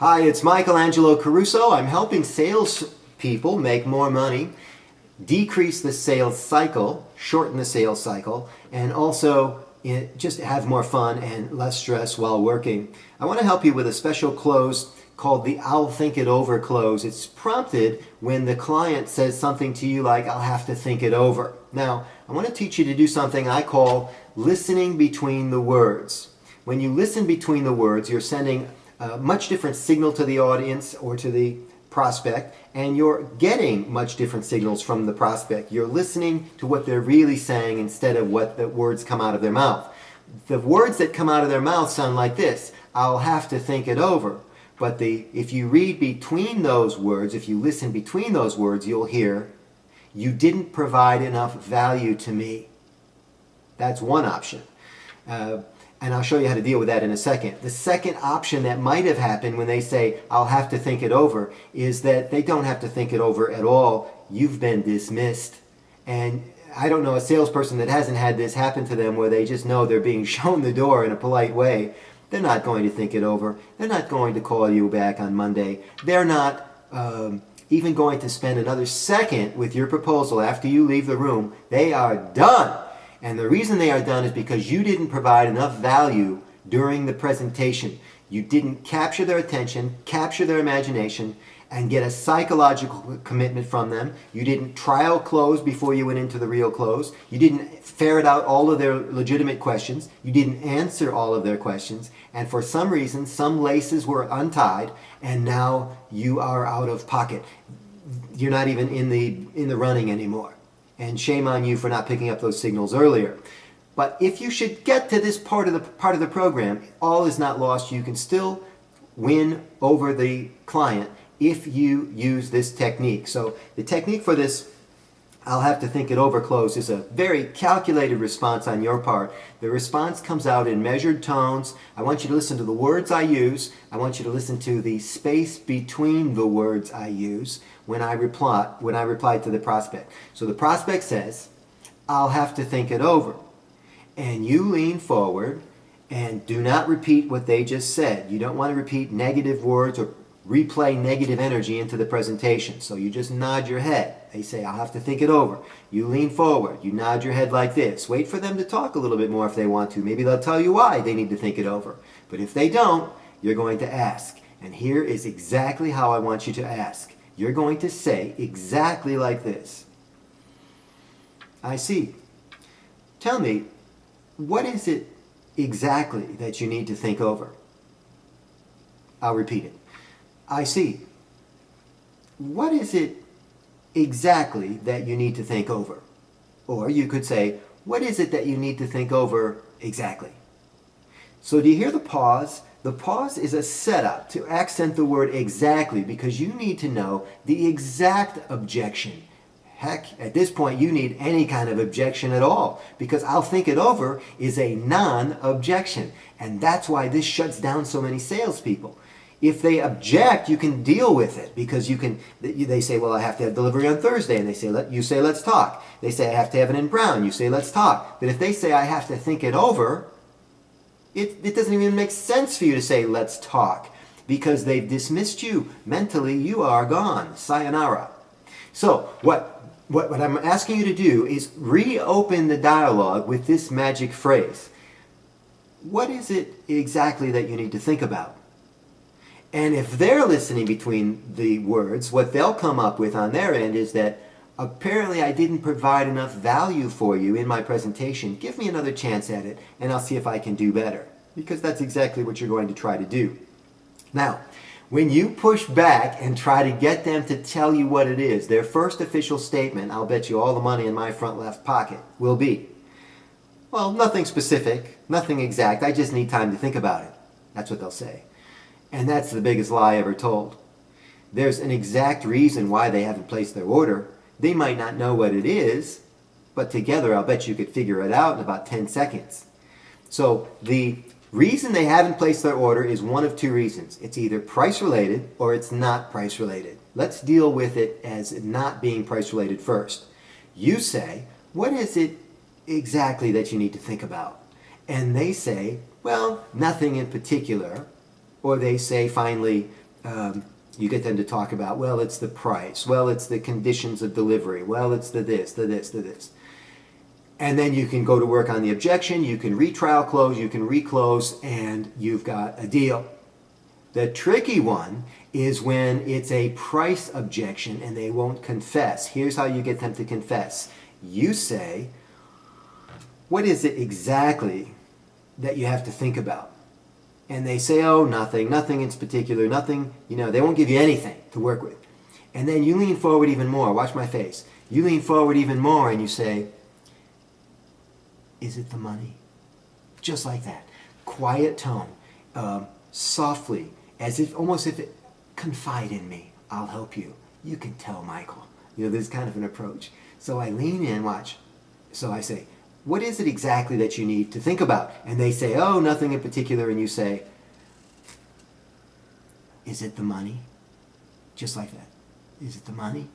Hi, it's Michelangelo Caruso. I'm helping salespeople make more money, decrease the sales cycle, shorten the sales cycle, and also just have more fun and less stress while working. I want to help you with a special close called the I'll think it over close. It's prompted when the client says something to you like, I'll have to think it over. Now, I want to teach you to do something I call listening between the words. When you listen between the words, you're sending a much different signal to the audience or to the prospect, and you're getting much different signals from the prospect. You're listening to what they're really saying instead of what the words come out of their mouth. The words that come out of their mouth sound like this: I'll have to think it over. But if you read between those words, if you listen between those words, you'll hear, you didn't provide enough value to me. That's one option. And I'll show you how to deal with that in a second. The second option that might have happened when they say, I'll have to think it over, is that they don't have to think it over at all. You've been dismissed. And I don't know a salesperson that hasn't had this happen to them where they just know they're being shown the door in a polite way. They're not going to think it over. They're not going to call you back on Monday. They're not even going to spend another second with your proposal after you leave the room. They are done. And the reason they are done is because you didn't provide enough value during the presentation. You didn't capture their attention, capture their imagination, and get a psychological commitment from them. You didn't trial close before you went into the real close. You didn't ferret out all of their legitimate questions. You didn't answer all of their questions. And for some reason, some laces were untied, and now you are out of pocket. You're not even in the running anymore. And shame on you for not picking up those signals earlier. But if you should get to this part of the program, all is not lost. You can still win over the client if you use this technique. So the technique for this I'll have to think it over close is a very calculated response on your part. The response comes out in measured tones. I want you to listen to the words I use. I want you to listen to the space between the words I use when I reply to the prospect. So the prospect says, I'll have to think it over. And you lean forward and do not repeat what they just said. You don't want to repeat negative words or replay negative energy into the presentation. So you just nod your head. They say, I'll have to think it over. You lean forward. You nod your head like this. Wait for them to talk a little bit more if they want to. Maybe they'll tell you why they need to think it over. But if they don't, you're going to ask. And here is exactly how I want you to ask. You're going to say exactly like this. I see. Tell me, what is it exactly that you need to think over? I'll repeat it. I see. What is it exactly that you need to think over? Or you could say, what is it that you need to think over exactly? So do you hear the pause? The pause is a setup to accent the word exactly because you need to know the exact objection. Heck, at this point you need any kind of objection at all because I'll think it over is a non-objection. And that's why this shuts down so many salespeople. If they object, you can deal with it because they say, well, I have to have delivery on Thursday. And you say, let's talk. They say, I have to have it in brown. You say, let's talk. But if they say, I have to think it over, it doesn't even make sense for you to say, let's talk because they've dismissed you. Mentally, you are gone. Sayonara. So what I'm asking you to do is reopen the dialogue with this magic phrase. What is it exactly that you need to think about? And if they're listening between the words, what they'll come up with on their end is that apparently I didn't provide enough value for you in my presentation. Give me another chance at it and I'll see if I can do better. Because that's exactly what you're going to try to do. Now, when you push back and try to get them to tell you what it is, their first official statement, I'll bet you all the money in my front left pocket, will be, well, nothing specific, nothing exact, I just need time to think about it. That's what they'll say. And that's the biggest lie ever told. There's an exact reason why they haven't placed their order. They might not know what it is, but together I'll bet you could figure it out in about 10 seconds. So the reason they haven't placed their order is one of two reasons. It's either price related or it's not price related. Let's deal with it as not being price related first. You say, what is it exactly that you need to think about? And they say, well, nothing in particular. Or they say finally, you get them to talk about, well, it's the price, well, it's the conditions of delivery, well, it's the this, the this, the this. And then you can go to work on the objection, you can retrial close, you can reclose, and you've got a deal. The tricky one is when it's a price objection and they won't confess. Here's how you get them to confess. You say, what is it exactly that you have to think about? And they say, oh, nothing in particular, nothing, they won't give you anything to work with. And then you lean forward even more. Watch my face. You lean forward even more and you say, is it the money? Just like that. Quiet tone. Softly, almost if it, confide in me. I'll help you. You can tell Michael. There's kind of an approach. So I lean in, watch. So I say, what is it exactly that you need to think about? And they say, oh, nothing in particular. And you say, is it the money? Just like that. Is it the money?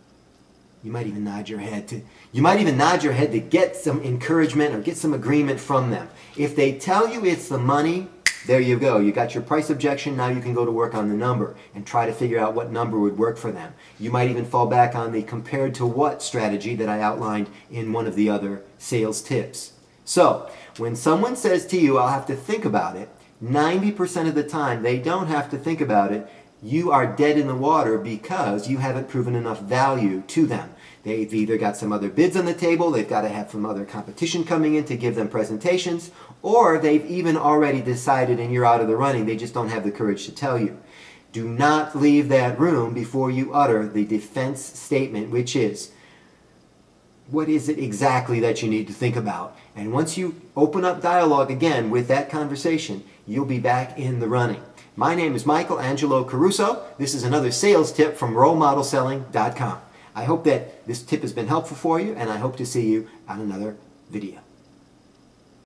You might even nod your head to get some encouragement or get some agreement from them. If they tell you it's the money, there you go. You got your price objection. Now you can go to work on the number and try to figure out what number would work for them. You might even fall back on the compared to what strategy that I outlined in one of the other sales tips. So when someone says to you, I'll have to think about it, 90% of the time they don't have to think about it. You are dead in the water because you haven't proven enough value to them. They've either got some other bids on the table, they've got to have some other competition coming in to give them presentations, or they've even already decided and you're out of the running. They just don't have the courage to tell you. Do not leave that room before you utter the defense statement, which is, what is it exactly that you need to think about? And once you open up dialogue again with that conversation, you'll be back in the running. My name is Michael Angelo Caruso. This is another sales tip from RoleModelSelling.com. I hope that this tip has been helpful for you, and I hope to see you on another video.